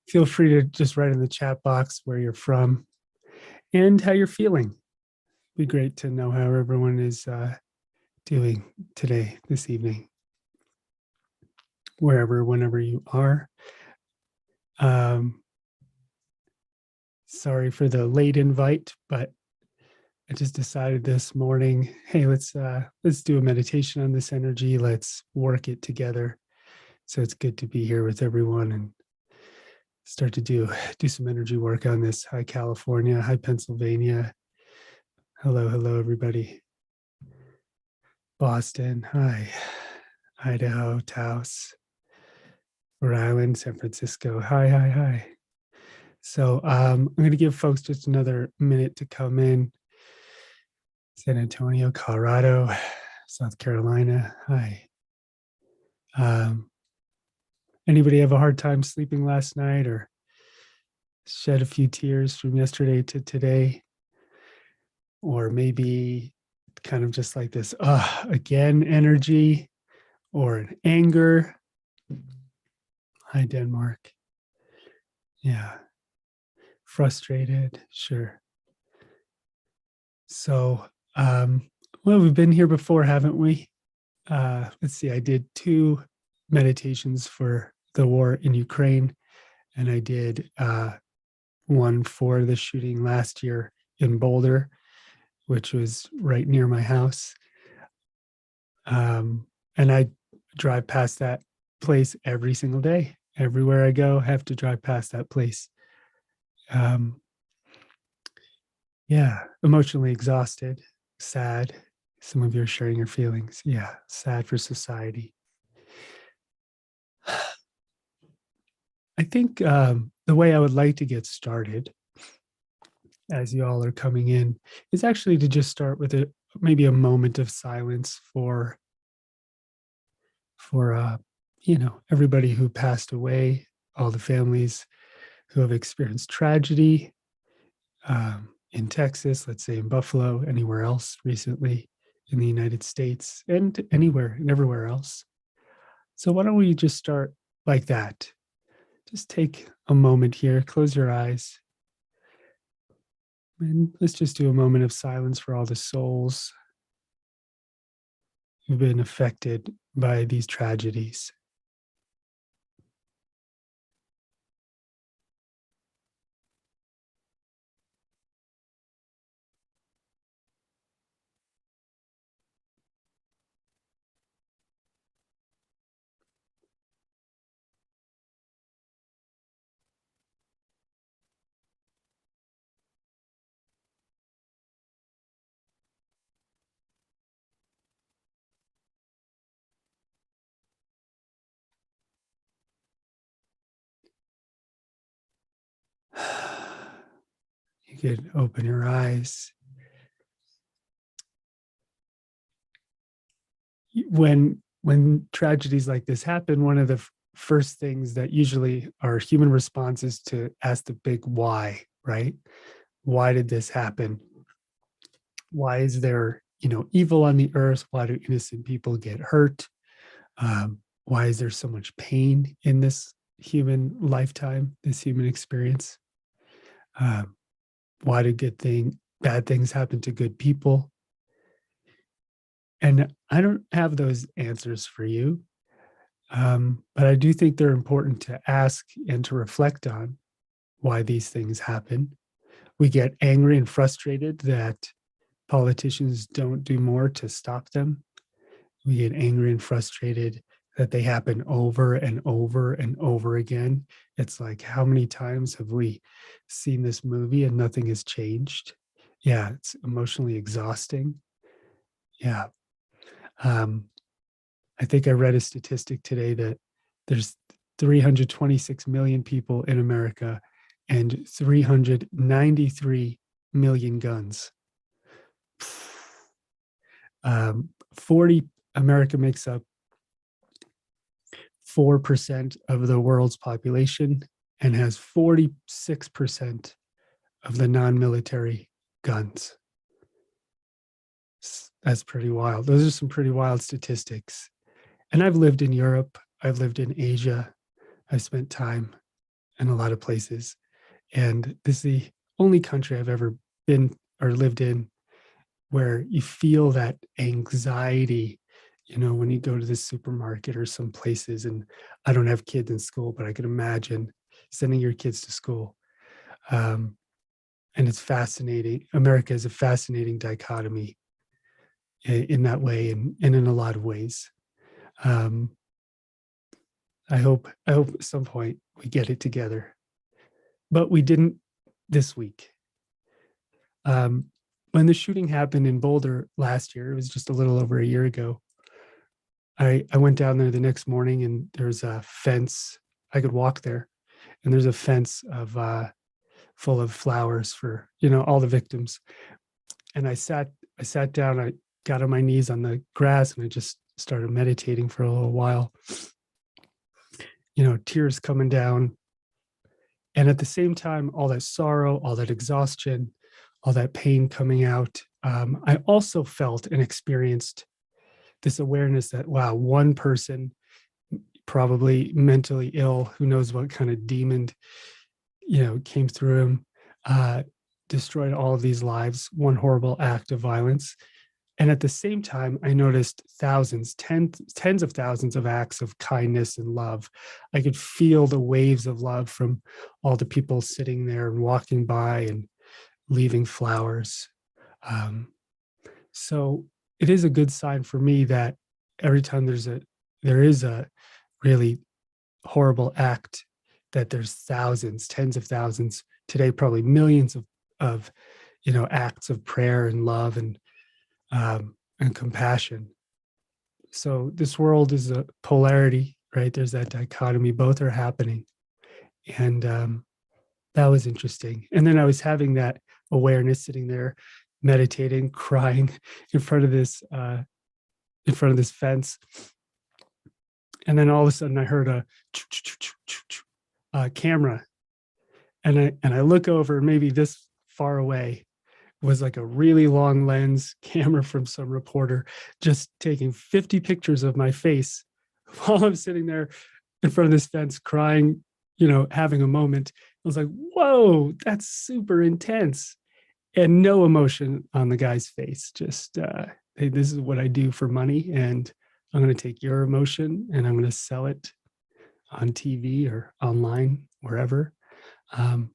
Feel free to just write in the chat box where you're from and how you're feeling. It'd be great to know how everyone is doing today, this evening, whenever you are. Sorry for the late invite, but I just decided this morning, hey, let's do a meditation on this energy. Let's work it together. So it's good to be here with everyone and start to do some energy work on this. Hi, California. Hi, Pennsylvania. Hello, everybody. Boston. Hi. Idaho, Taos, Rhode Island, San Francisco. Hi. So I'm going to give folks just another minute to come in. San Antonio, Colorado, South Carolina. Hi. Anybody have a hard time sleeping last night or shed a few tears from yesterday to today? Or maybe kind of just like this, again, energy or an anger. Hi, Denmark. Yeah. Frustrated, sure. So, well, we've been here before, haven't we? Let's see, I did 2 meditations for the war in Ukraine, and I did one for the shooting last year in Boulder, which was right near my house. And I drive past that place every single day. Everywhere I go, I have to drive past that place. Yeah, emotionally exhausted, sad. Some of you are sharing your feelings. Yeah, sad for society. I think the way I would like to get started, as you all are coming in, is actually to just start with maybe a moment of silence for everybody who passed away, all the families who have experienced tragedy in Texas, let's say in Buffalo, anywhere else recently in the United States, and anywhere and everywhere else. So why don't we just start like that? Just take a moment here, close your eyes, and let's just do a moment of silence for all the souls who've been affected by these tragedies. You could open your eyes. When tragedies like this happen, one of the first things that usually are human response is to ask the big why, right? Why did this happen? Why is there, evil on the earth? Why do innocent people get hurt? Why is there so much pain in this human lifetime, this human experience? Why do bad things happen to good people? And I don't have those answers for you, but I do think they're important to ask and to reflect on why these things happen. We get angry and frustrated that politicians don't do more to stop them. We get angry and frustrated that they happen over and over and over again. It's like, how many times have we seen this movie and nothing has changed? Yeah, it's emotionally exhausting. Yeah. I think I read a statistic today that there's 326 million people in America and 393 million guns. America makes up 4% of the world's population and has 46% of the non-military guns. That's pretty wild. Those are some pretty wild statistics. And I've lived in Europe. I've lived in Asia. I spent time in a lot of places. And this is the only country I've ever been or lived in where you feel that anxiety, when you go to the supermarket or some places. And I don't have kids in school, but I can imagine sending your kids to school. Um, and it's fascinating. America is a fascinating dichotomy in that way, and in a lot of ways. Um, I hope at some point we get it together, but we didn't this week. When the shooting happened in Boulder last year, it was just a little over a year ago. I went down there the next morning, and there's a fence. I could walk there, and there's a fence of full of flowers for all the victims. And I sat down. I got on my knees on the grass, and I just started meditating for a little while. Tears coming down, and at the same time, all that sorrow, all that exhaustion, all that pain coming out. I also felt and experienced this awareness that, wow, one person, probably mentally ill, who knows what kind of demon, came through him, destroyed all of these lives, one horrible act of violence. And at the same time, I noticed thousands, tens of thousands of acts of kindness and love. I could feel the waves of love from all the people sitting there and walking by and leaving flowers. So it is a good sign for me that every time there is a really horrible act, that there's thousands, tens of thousands, today probably millions of acts of prayer and love and compassion. So this world is a polarity, right? There's that dichotomy. Both are happening, and that was interesting. And then I was having that awareness, sitting there, meditating, crying in front of this fence, and then all of a sudden I heard a camera, and I look over, maybe this far away was like a really long lens camera from some reporter, just taking 50 pictures of my face while I'm sitting there in front of this fence crying, having a moment. I was like, whoa, that's super intense. And no emotion on the guy's face. Just, hey, this is what I do for money, and I'm going to take your emotion and I'm going to sell it on TV or online, wherever. And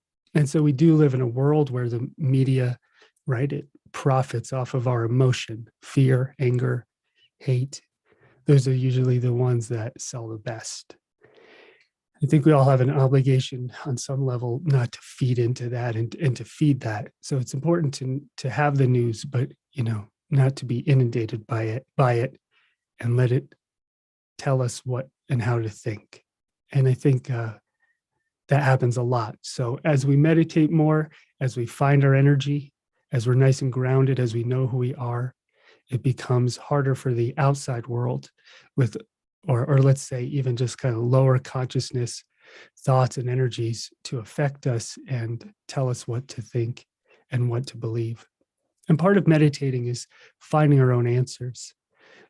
so we do live in a world where the media, right, it profits off of our emotion, fear, anger, hate. Those are usually the ones that sell the best. I think we all have an obligation on some level not to feed into that and to feed that. So it's important to have the news, but not to be inundated by it and let it tell us what and how to think. And I think that happens a lot. So as we meditate more, as we find our energy, as we're nice and grounded, as we know who we are, it becomes harder for the outside world with, or let's say even just kind of lower consciousness thoughts and energies to affect us and tell us what to think and what to believe. And part of meditating is finding our own answers.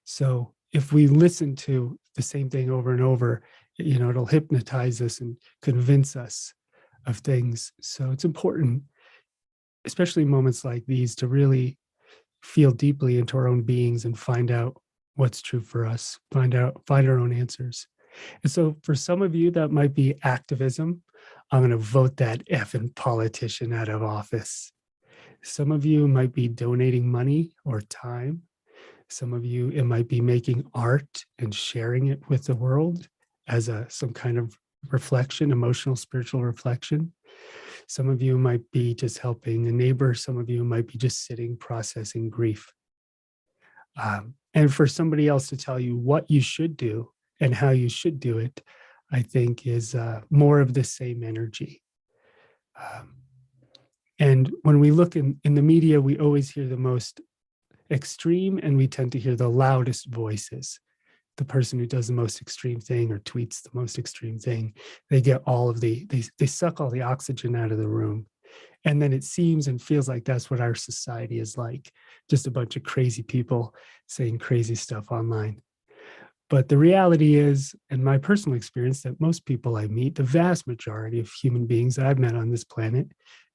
So if we listen to the same thing over and over, it'll hypnotize us and convince us of things. So it's important, especially in moments like these, to really feel deeply into our own beings and find out what's true for us, find our own answers. And so for some of you, that might be activism. I'm going to vote that effing politician out of office. Some of you might be donating money or time. Some of you, it might be making art and sharing it with the world as some kind of reflection, emotional, spiritual reflection. Some of you might be just helping a neighbor. Some of you might be just sitting, processing grief. And for somebody else to tell you what you should do and how you should do it, I think is more of the same energy. And when we look in the media, we always hear the most extreme, and we tend to hear the loudest voices. The person who does the most extreme thing or tweets the most extreme thing, they get all of they suck all the oxygen out of the room. And then it seems and feels like that's what our society is like, just a bunch of crazy people saying crazy stuff online. But the reality is, in my personal experience, that most people I meet, the vast majority of human beings that I've met on this planet,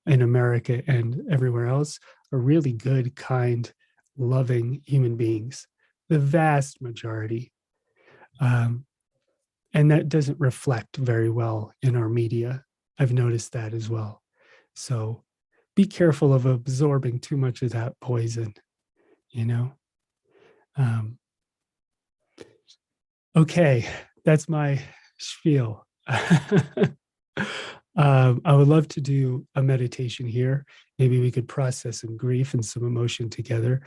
in America and everywhere else, are really good, kind, loving human beings. The vast majority. Um, and that doesn't reflect very well in our media. I've noticed that as well. So be careful of absorbing too much of that poison, you know? Um, okay, that's my spiel. I would love to do a meditation here. Maybe we could process some grief and some emotion together.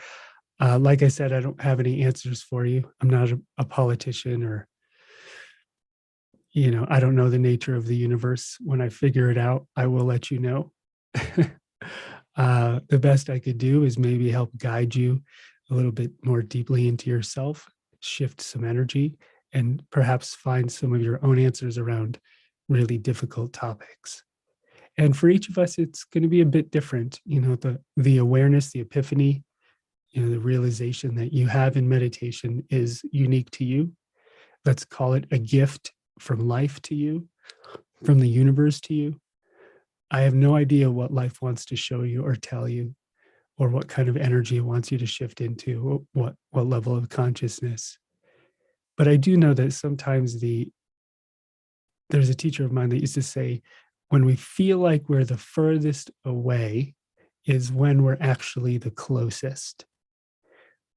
Like I said, I don't have any answers for you. I'm not a politician or, I don't know the nature of the universe. When I figure it out, I will let you know. The best I could do is maybe help guide you a little bit more deeply into yourself, shift some energy, and perhaps find some of your own answers around really difficult topics. And for each of us, it's going to be a bit different. The awareness, the epiphany, the realization that you have in meditation is unique to you. Let's call it a gift from life to you, from the universe to you. I have no idea what life wants to show you or tell you, or what kind of energy it wants you to shift into, what level of consciousness. But I do know that sometimes there's a teacher of mine that used to say, when we feel like we're the furthest away is when we're actually the closest.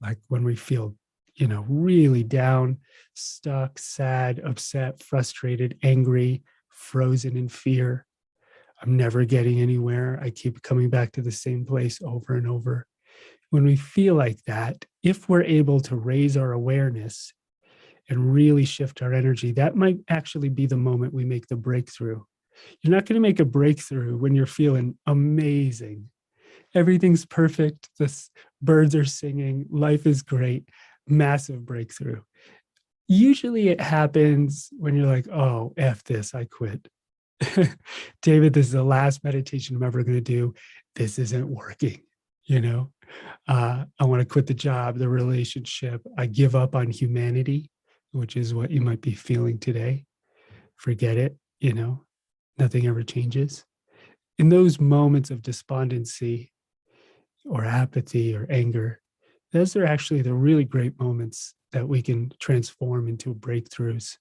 Like when we feel, really down, stuck, sad, upset, frustrated, angry, frozen in fear. I'm never getting anywhere. I keep coming back to the same place over and over. When we feel like that, if we're able to raise our awareness and really shift our energy, that might actually be the moment we make the breakthrough. You're not going to make a breakthrough when you're feeling amazing. Everything's perfect. The birds are singing. Life is great. Massive breakthrough. Usually it happens when you're like, oh, F this, I quit. David, this is the last meditation I'm ever going to do. This isn't working. I want to quit the job, the relationship. I give up on humanity, which is what you might be feeling today. Forget it. Nothing ever changes. In those moments of despondency or apathy or anger, those are actually the really great moments that we can transform into breakthroughs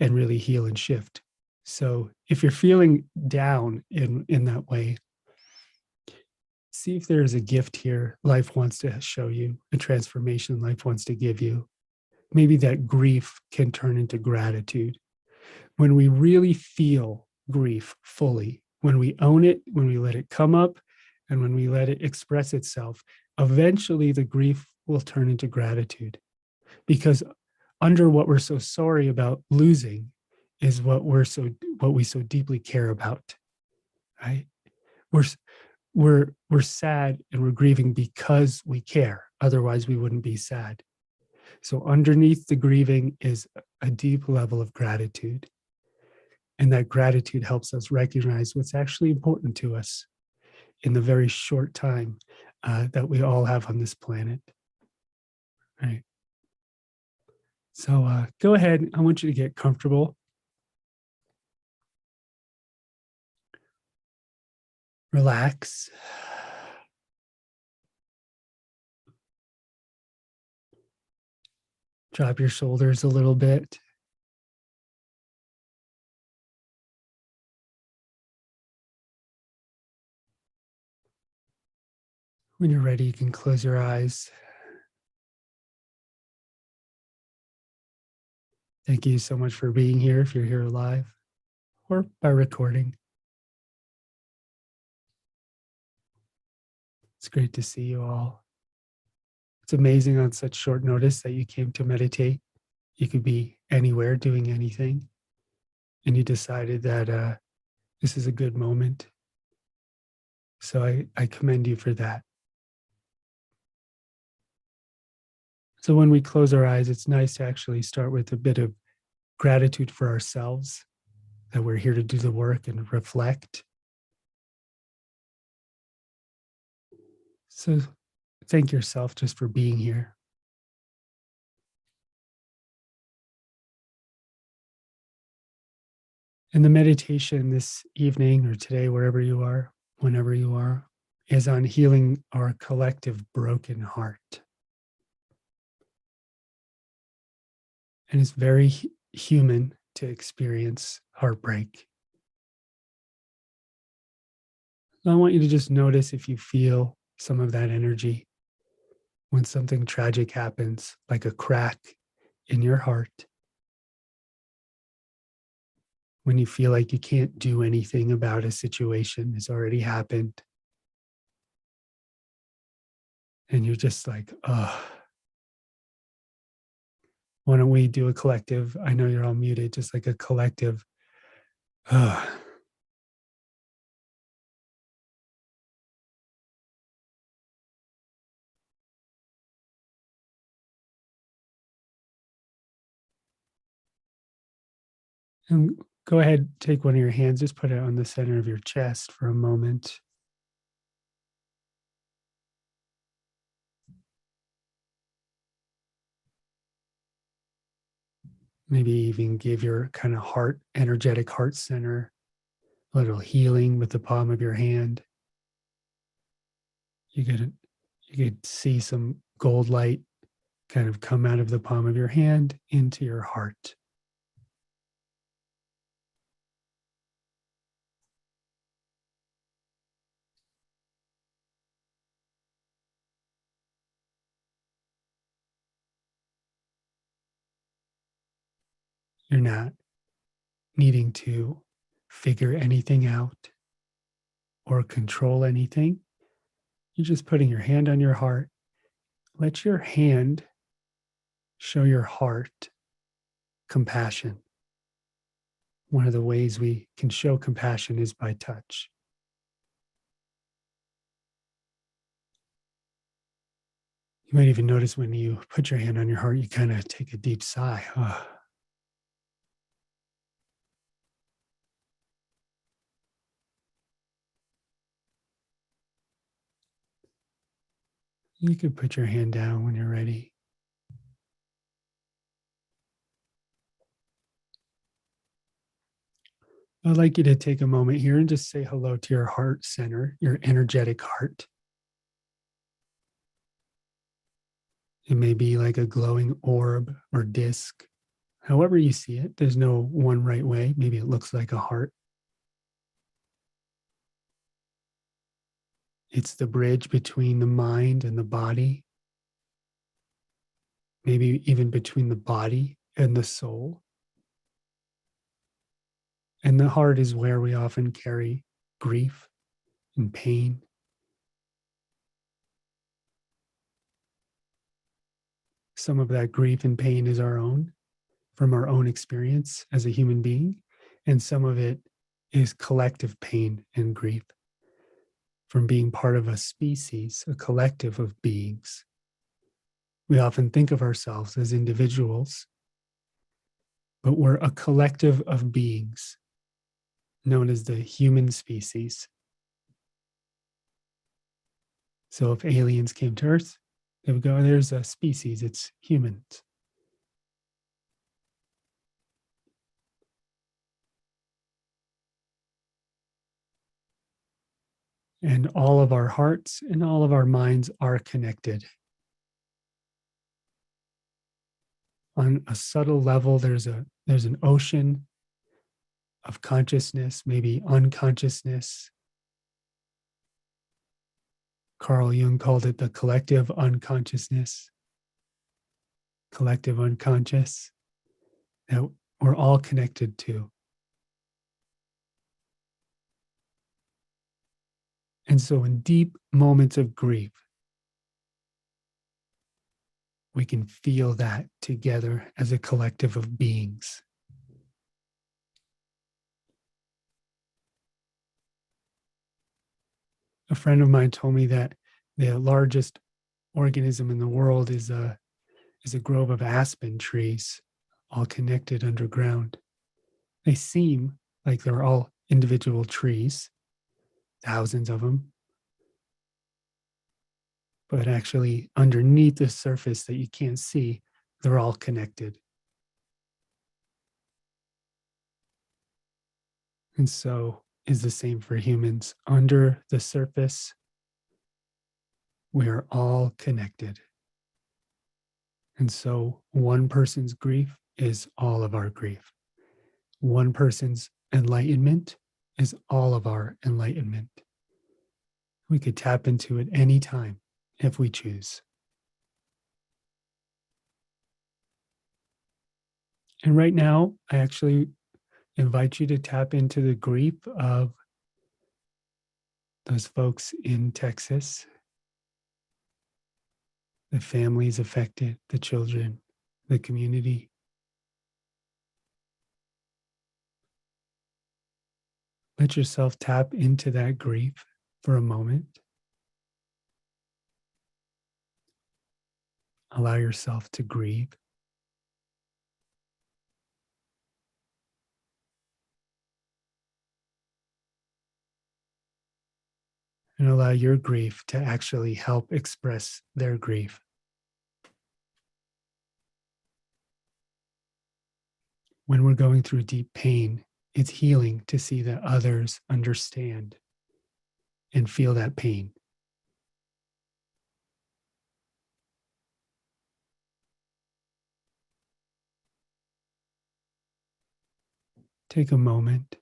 and really heal and shift. So if you're feeling down in that way, see if there is a gift here life wants to show you, a transformation life wants to give you. Maybe that grief can turn into gratitude. When we really feel grief fully, when we own it, when we let it come up, and when we let it express itself, eventually the grief will turn into gratitude. Because under what we're so sorry about losing is what we so deeply care about, right? We're we're sad and we're grieving because we care. Otherwise, we wouldn't be sad. So underneath the grieving is a deep level of gratitude. And that gratitude helps us recognize what's actually important to us in the very short time that we all have on this planet. Right. So go ahead. I want you to get comfortable. Relax. Drop your shoulders a little bit. When you're ready, you can close your eyes. Thank you so much for being here if you're here live or by recording. It's great to see you all. It's amazing on such short notice that you came to meditate. You could be anywhere doing anything, and you decided that this is a good moment. So I commend you for that. So when we close our eyes, it's nice to actually start with a bit of gratitude for ourselves, that we're here to do the work and reflect. So thank yourself just for being here. And the meditation this evening or today, wherever you are, whenever you are, is on healing our collective broken heart. And it's very human to experience heartbreak. So I want you to just notice if you feel some of that energy when something tragic happens, like a crack in your heart, when you feel like you can't do anything about a situation, it's already happened. And you're just like, oh, why don't we do a collective? I know you're all muted, just like a collective. Oh. And go ahead, take one of your hands, just put it on the center of your chest for a moment. Maybe even give your kind of heart, energetic heart center a little healing with the palm of your hand. You could see some gold light kind of come out of the palm of your hand into your heart. You're not needing to figure anything out or control anything. You're just putting your hand on your heart. Let your hand show your heart compassion. One of the ways we can show compassion is by touch. You might even notice when you put your hand on your heart, you kind of take a deep sigh. Oh. You can put your hand down when you're ready. I'd like you to take a moment here and just say hello to your heart center, your energetic heart. It may be like a glowing orb or disc. However you see it, there's no one right way. Maybe it looks like a heart. It's the bridge between the mind and the body, maybe even between the body and the soul. And the heart is where we often carry grief and pain. Some of that grief and pain is our own, from our own experience as a human being, and some of it is collective pain and grief from being part of a species, a collective of beings. We often think of ourselves as individuals, but we're a collective of beings known as the human species. So if aliens came to Earth, they would go, there's a species, it's humans. And all of our hearts and all of our minds are connected. On a subtle level, there's an ocean of consciousness, maybe unconsciousness. Carl Jung called it the collective unconsciousness, collective unconscious, that we're all connected to. And so in deep moments of grief, we can feel that together as a collective of beings. A friend of mine told me that the largest organism in the world is a grove of aspen trees, all connected underground. They seem like they're all individual trees, thousands of them, but actually underneath the surface that you can't see, they're all connected. And so is the same for humans. Under the surface, we are all connected. And so one person's grief is all of our grief. One person's enlightenment is all of our enlightenment. We could tap into it anytime if we choose. And right now, I actually invite you to tap into the grief of those folks in Texas, the families affected, the children, the community. Let yourself tap into that grief for a moment. Allow yourself to grieve. And allow your grief to actually help express their grief. When we're going through deep pain, it's healing to see that others understand and feel that pain. Take a moment.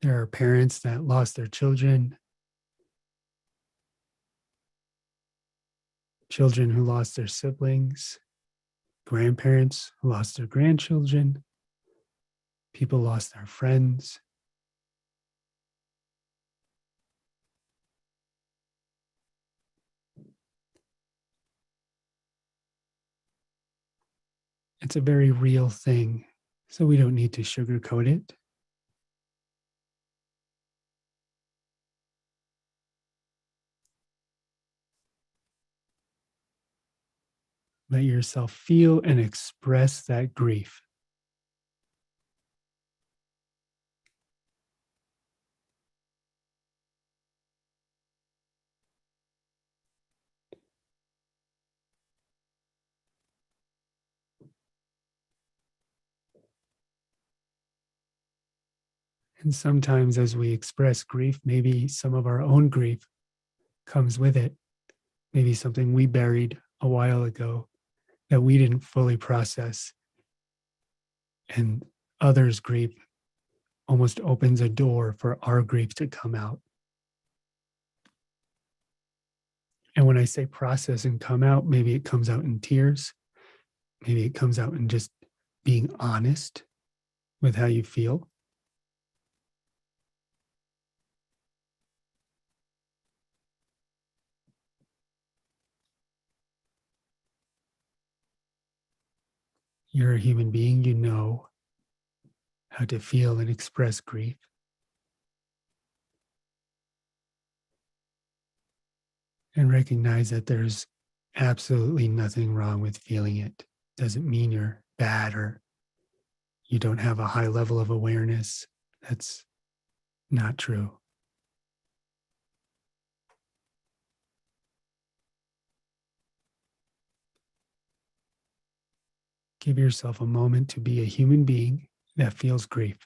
There are parents that lost their children, children who lost their siblings, grandparents who lost their grandchildren, people lost their friends. It's a very real thing, so we don't need to sugarcoat it. Let yourself feel and express that grief. And sometimes, as we express grief, maybe some of our own grief comes with it. Maybe something we buried a while ago that we didn't fully process. And others' grief almost opens a door for our grief to come out. And when I say process and come out, maybe it comes out in tears. Maybe it comes out in just being honest with how you feel. You're a human being, you know how to feel and express grief. And recognize that there's absolutely nothing wrong with feeling it. Doesn't mean you're bad or you don't have a high level of awareness. That's not true. Give yourself a moment to be a human being that feels grief.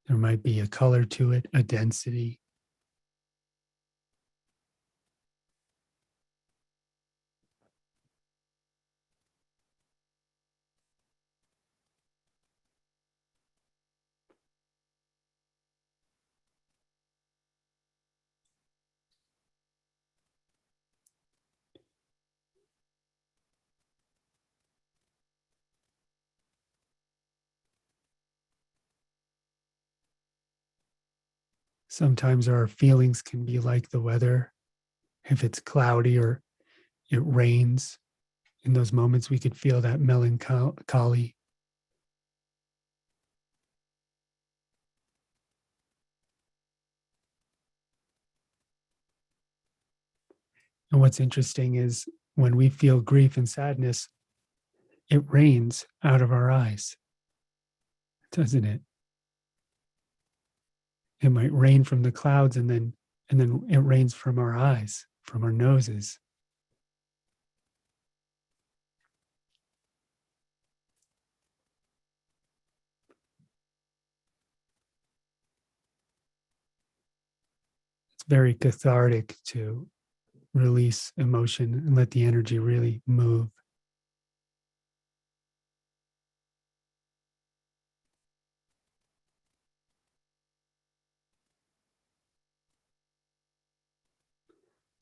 There might be a color to it, a density. Sometimes our feelings can be like the weather. If it's cloudy or it rains, in those moments we could feel that melancholy. And what's interesting is when we feel grief and sadness, it rains out of our eyes, doesn't it? It might rain from the clouds and then it rains from our eyes, from our noses. It's very cathartic to release emotion and let the energy really move.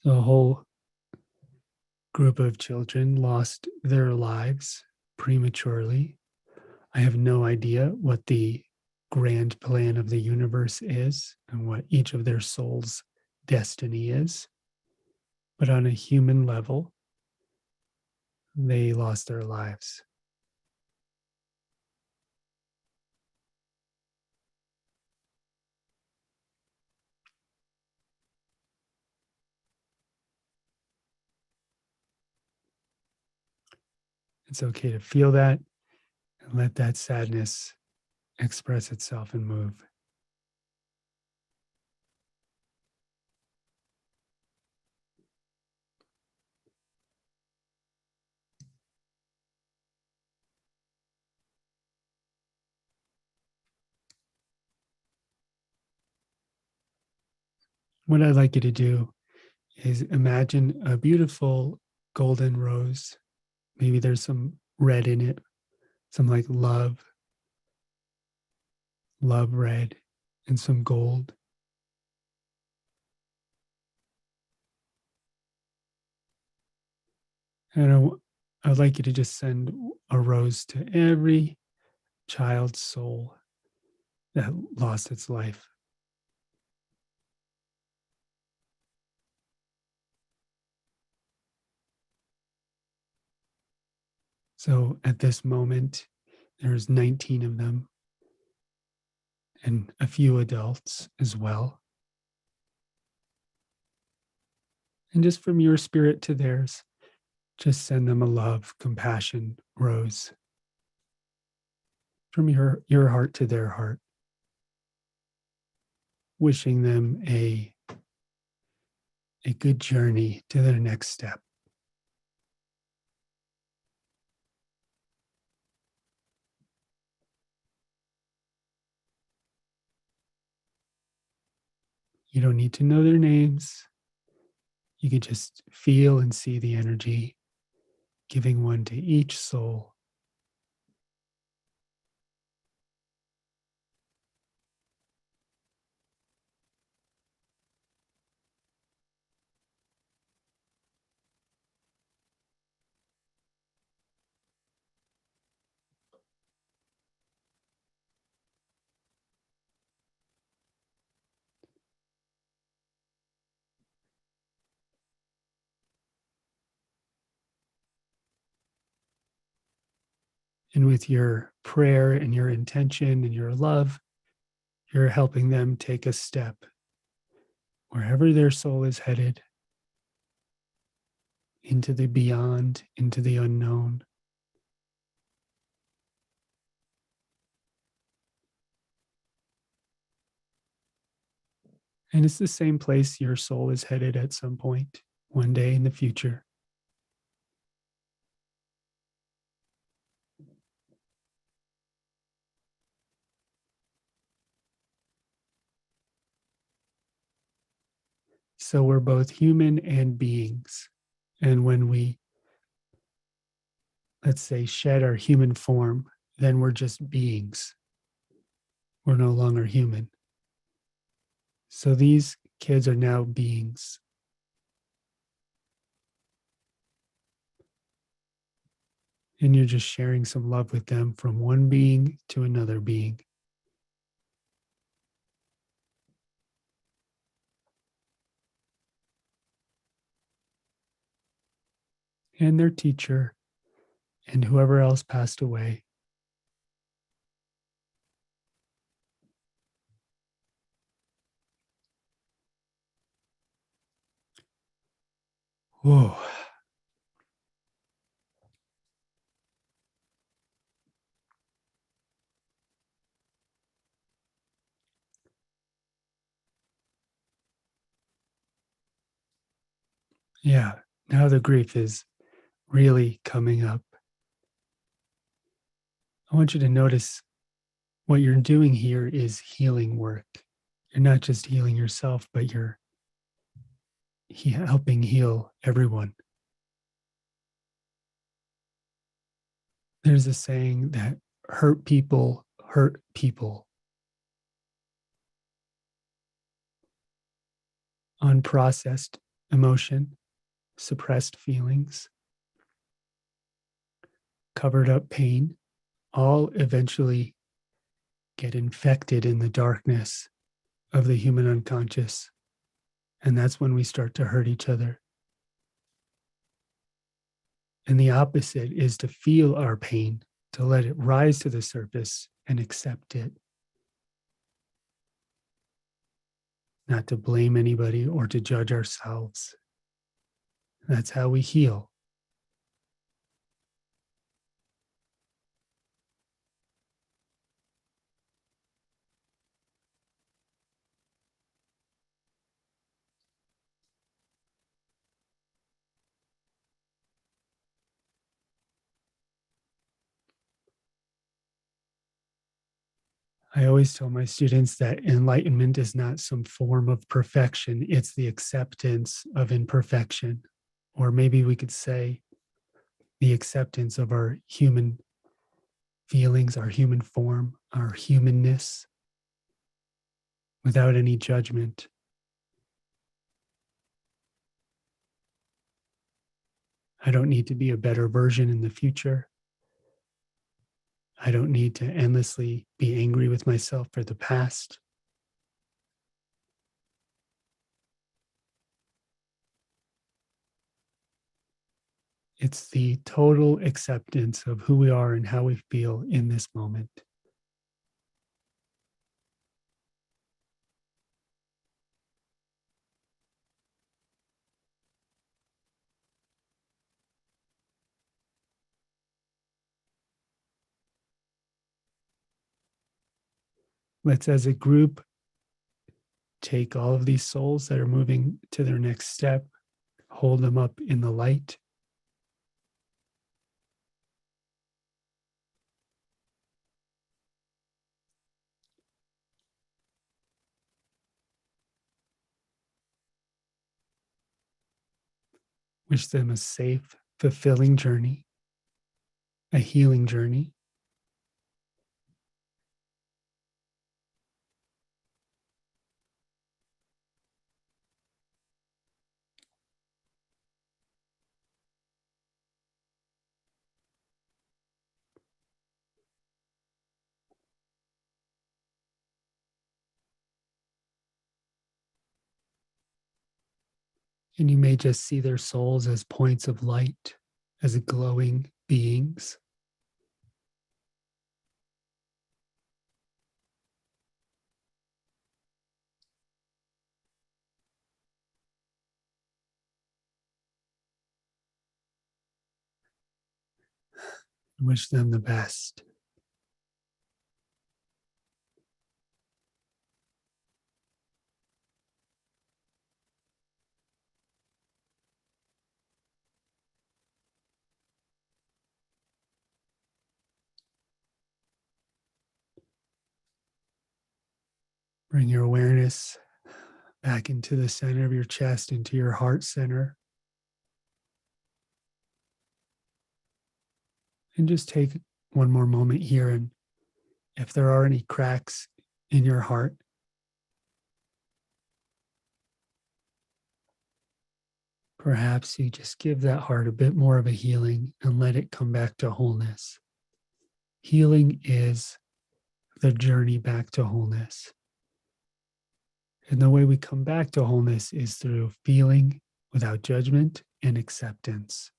The whole group of children lost their lives prematurely. I have no idea what the grand plan of the universe is and what each of their souls' destiny is. But on a human level, they lost their lives. It's okay to feel that and let that sadness express itself and move. What I'd like you to do is imagine a beautiful golden rose. Maybe there's some red in it, some like love red, and some gold. And I'd like you to just send a rose to every child's soul that lost its life. So at this moment, there's 19 of them and a few adults as well. And just from your spirit to theirs, just send them a love, compassion rose from your heart to their heart, wishing them a good journey to their next step. You don't need to know their names. You can just feel and see the energy, giving one to each soul. And with your prayer and your intention and your love, you're helping them take a step wherever their soul is headed, into the beyond, into the unknown. And it's the same place your soul is headed at some point, one day in the future. So we're both human and beings. And when we, let's say, shed our human form, then we're just beings. We're no longer human. So these kids are now beings. And you're just sharing some love with them from one being to another being. And their teacher and whoever else passed away. Whoa. Yeah. Now the grief is really coming up. I want you to notice what you're doing here is healing work. You're not just healing yourself, but you're helping heal everyone. There's a saying that hurt people hurt people. Unprocessed emotion, suppressed feelings, covered up pain, all eventually get infected in the darkness of the human unconscious. And that's when we start to hurt each other. And the opposite is to feel our pain, to let it rise to the surface and accept it, not to blame anybody or to judge ourselves. That's how we heal. I always tell my students that enlightenment is not some form of perfection, it's the acceptance of imperfection. Or maybe we could say the acceptance of our human feelings, our human form, our humanness without any judgment. I don't need to be a better version in the future. I don't need to endlessly be angry with myself for the past. It's the total acceptance of who we are and how we feel in this moment. Let's, as a group, take all of these souls that are moving to their next step, hold them up in the light. Wish them a safe, fulfilling journey, a healing journey. And you may just see their souls as points of light, as glowing beings. Wish them the best. Bring your awareness back into the center of your chest, into your heart center. And just take one more moment here. And if there are any cracks in your heart, perhaps you just give that heart a bit more of a healing and let it come back to wholeness. Healing is the journey back to wholeness. And the way we come back to wholeness is through feeling without judgment and acceptance.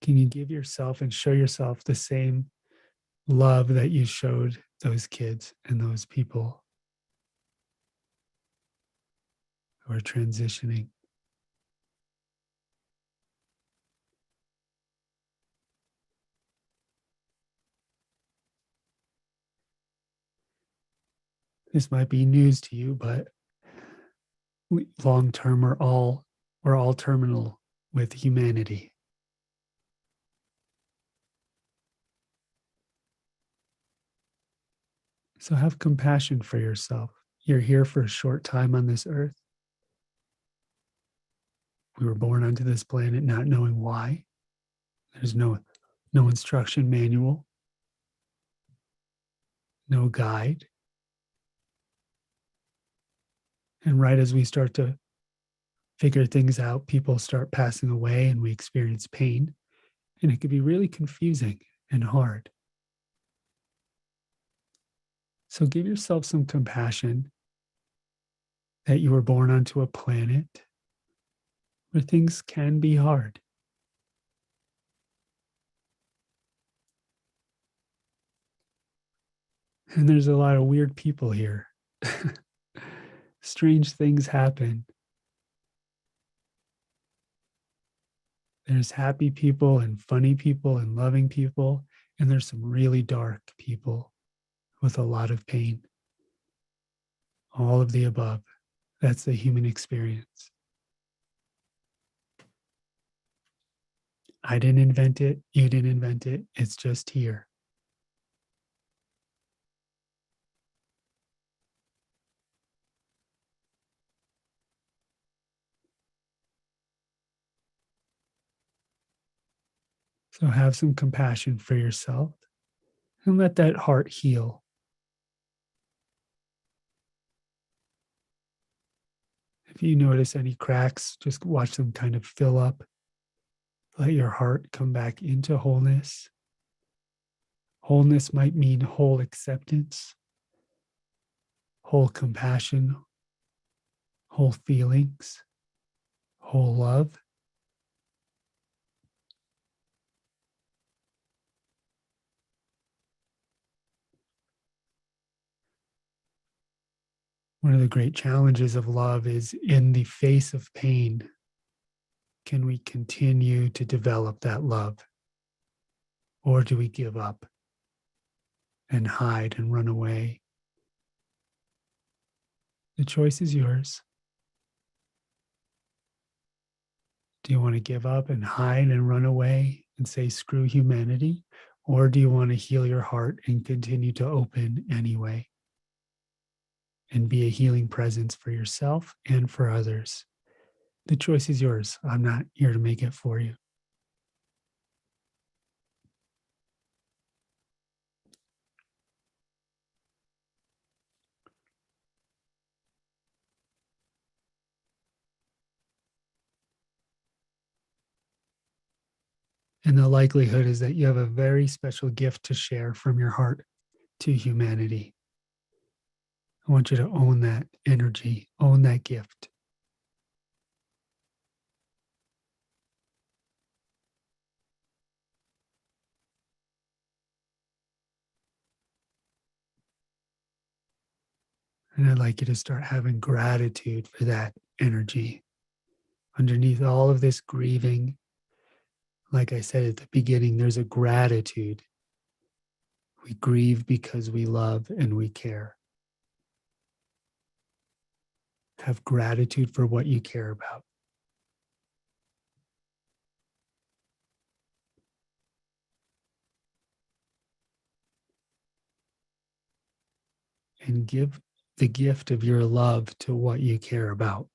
Can you give yourself and show yourself the same love that you showed those kids and those people who are transitioning. This might be news to you, but long term, we're all terminal with humanity. So have compassion for yourself. You're here for a short time on this earth. We were born onto this planet not knowing why. There's no instruction manual, no guide. And right as we start to figure things out, people start passing away and we experience pain. And it can be really confusing and hard. So give yourself some compassion that you were born onto a planet where things can be hard. And there's a lot of weird people here. Strange things happen. There's happy people and funny people and loving people. And there's some really dark people with a lot of pain. All of the above. That's the human experience. I didn't invent it. You didn't invent it. It's just here. So have some compassion for yourself and let that heart heal. If you notice any cracks, just watch them kind of fill up. Let your heart come back into wholeness. Wholeness might mean whole acceptance, whole compassion, whole feelings, whole love. One of the great challenges of love is in the face of pain, can we continue to develop that love? Or do we give up and hide and run away? The choice is yours. Do you want to give up and hide and run away and say, screw humanity? Or do you want to heal your heart and continue to open anyway and be a healing presence for yourself and for others? The choice is yours. I'm not here to make it for you. And the likelihood is that you have a very special gift to share from your heart to humanity. I want you to own that energy, own that gift. And I'd like you to start having gratitude for that energy. Underneath all of this grieving, like I said at the beginning, there's a gratitude. We grieve because we love and we care. Have gratitude for what you care about. And give the gift of your love to what you care about.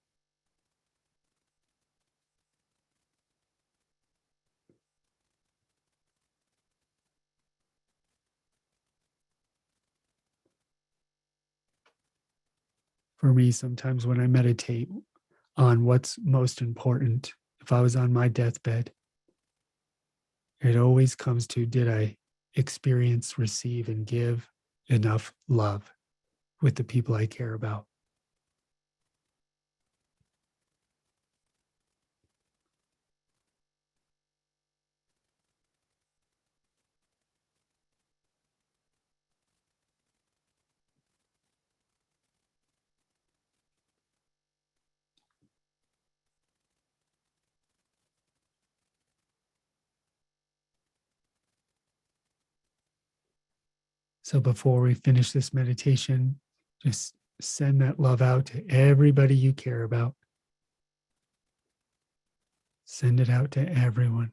For me, sometimes when I meditate on what's most important, if I was on my deathbed, it always comes to, did I experience, receive, and give enough love with the people I care about? So before we finish this meditation, just send that love out to everybody you care about. Send it out to everyone.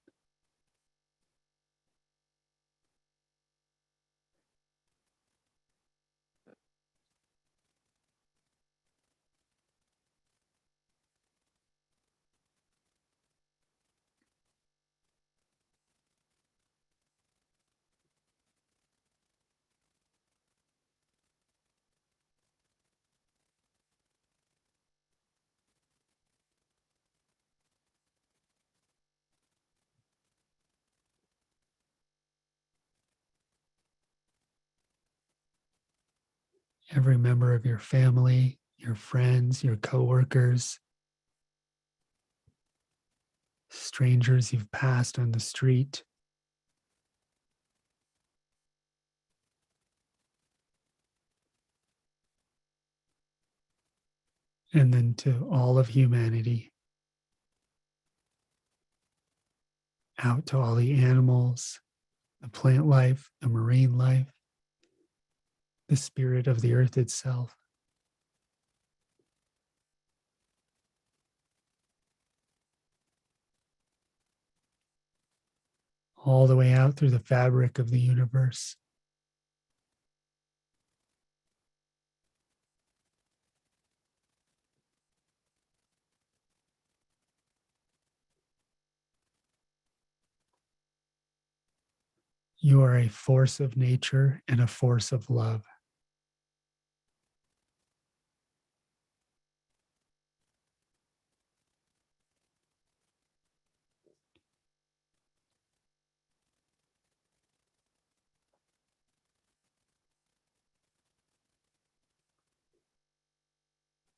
Every member of your family, your friends, your coworkers, strangers you've passed on the street, and then to all of humanity, out to all the animals, the plant life, the marine life, the spirit of the earth itself. All the way out through the fabric of the universe. You are a force of nature and a force of love.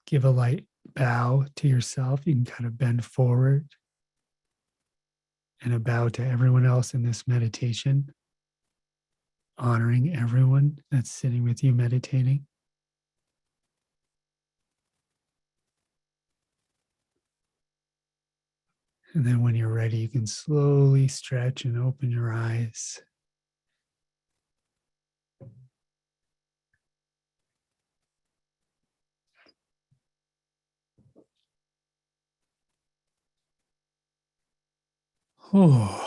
Give a light bow to yourself. You can kind of bend forward, and a bow to everyone else in this meditation, honoring everyone that's sitting with you meditating. And then when you're ready, you can slowly stretch and open your eyes. Oh.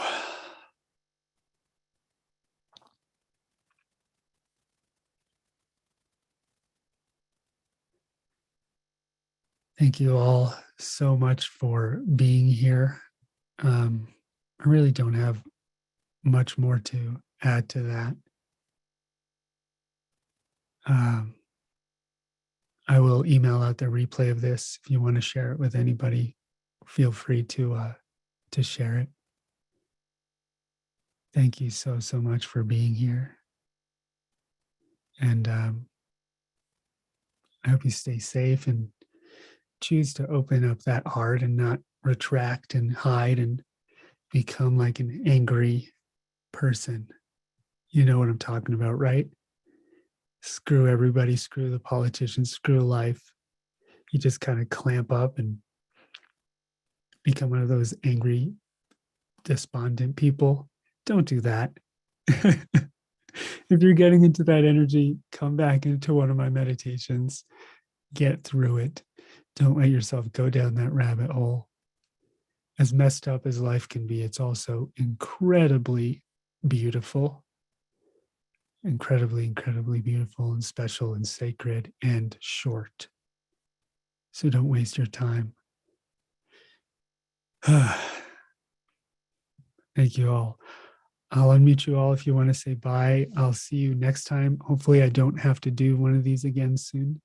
Thank you all so much for being here. I really don't have much more to add to that. I will email out the replay of this. If you want to share it with anybody, feel free to share it. Thank you so much for being here. And I hope you stay safe and choose to open up that heart and not retract and hide and become like an angry person. You know what I'm talking about, right? Screw everybody, screw the politicians, screw life. You just kind of clamp up and become one of those angry, despondent people. Don't do that. If you're getting into that energy, come back into one of my meditations. Get through it. Don't let yourself go down that rabbit hole. As messed up as life can be, it's also incredibly beautiful. Incredibly, incredibly beautiful and special and sacred and short. So don't waste your time. Thank you all. I'll unmute you all if you want to say bye. I'll see you next time. Hopefully I don't have to do one of these again soon.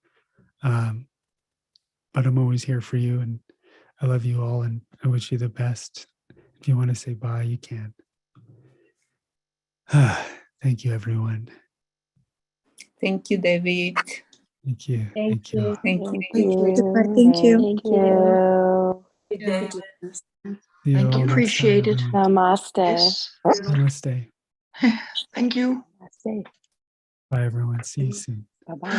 But I'm always here for you, and I love you all, and I wish you the best. If you want to say bye, you can. Thank you, everyone. Thank you, David. Thank you. Thank you. Thank you. Thank you. Thank you. Appreciate it. Namaste. Yes. Namaste. Thank you. Namaste. Bye, everyone. See you soon. Bye-bye.